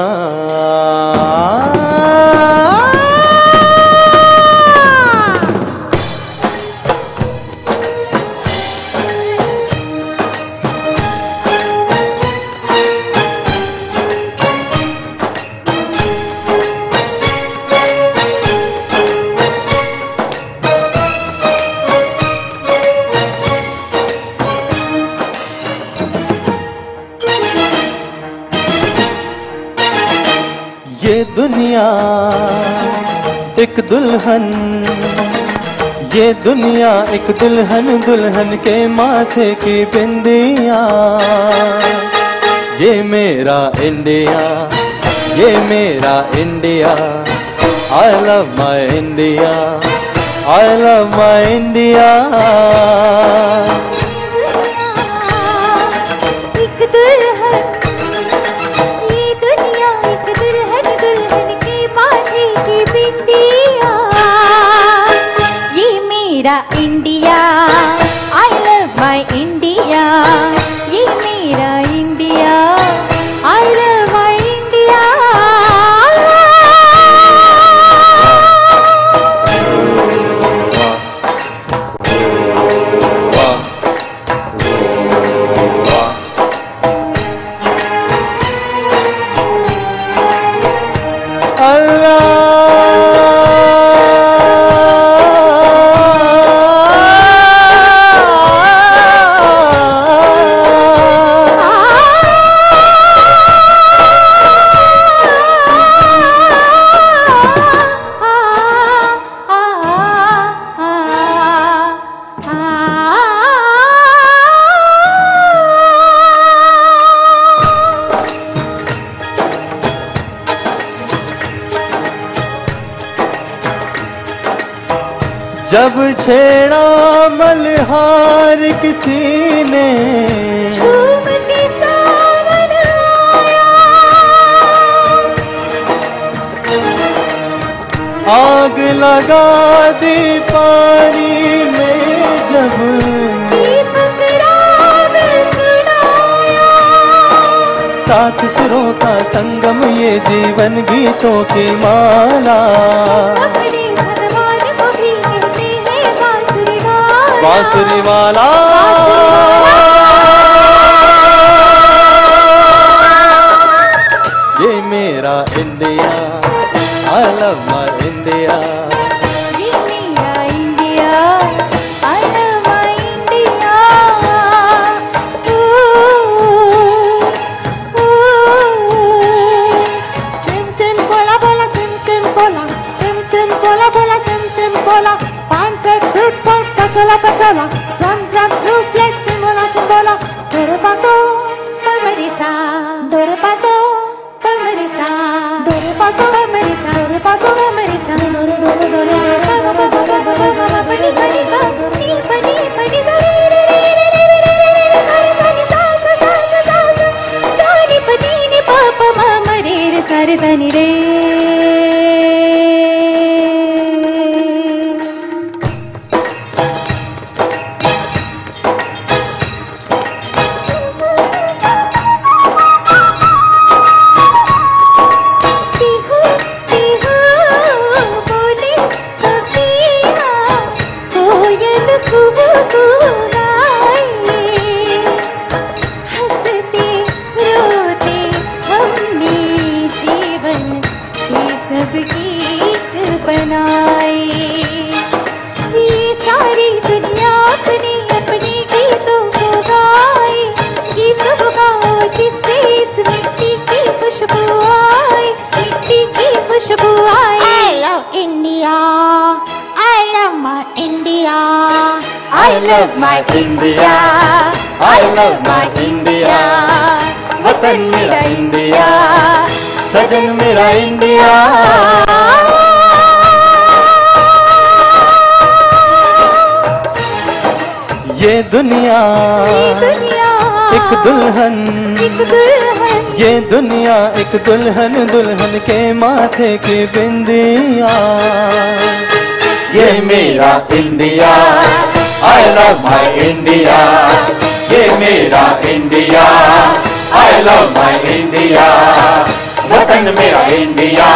ये दुनिया एक दुल्हन, ये दुनिया एक दुल्हन, दुल्हन के माथे की बिंदिया। ये मेरा इंडिया, ये मेरा India, I love my India, I love my India. एक दुल्हन, ये दुनिया एक दुल्हन, दुल्हन के माथे की बिंदिया। ये मेरा India, I love my India. ये मेरा India, I love my India. जब छेड़ा मल्हार किसी ने, झूम के सावन आया। लगा दी पानी में जब दीपक राग सुनाया, सात सुरों का संगम ये जीवन गीतों की माला। अपने भगवान को भी कहते हैं बांसुरी वाला, बांसुरी वाला। ये मेरा India, I love my India। ये मेरा India, I love my India। चिम चिम बोला बोला, चिम चिम बोला, चिम चिम बोला बोला, चिम चिम बोला। पान फ्लेट फ्रूट पॉट कचोला कचोला, रन रन फ्रूट फ्लेट सिमोला सिमोला। डोरे पासो पर मेरे साथ, डोरे पासो पर मेरे साथ, डोरे पासो पर मेरे साथ, डोरे पासो पर मेरे साथ। डोरे डोरे डोरे बड़ी बड़ी बड़ी बड़ी बड़ी सारी रे रे रे रे रे रे सारी सारी सा सा सा सा सा सारी पति ने पापा मामा रे रे सारे सानी रे। I love my India, I love my India। वतन मेरा इंडिया, सजन मेरा इंडिया। ये दुनिया एक दुल्हन, ये दुनिया एक दुल्हन, दुल्हन के माथे की बिंदिया। ये मेरा India, I love my India। ये मेरा India, I love my India। वतन मेरा इंडिया।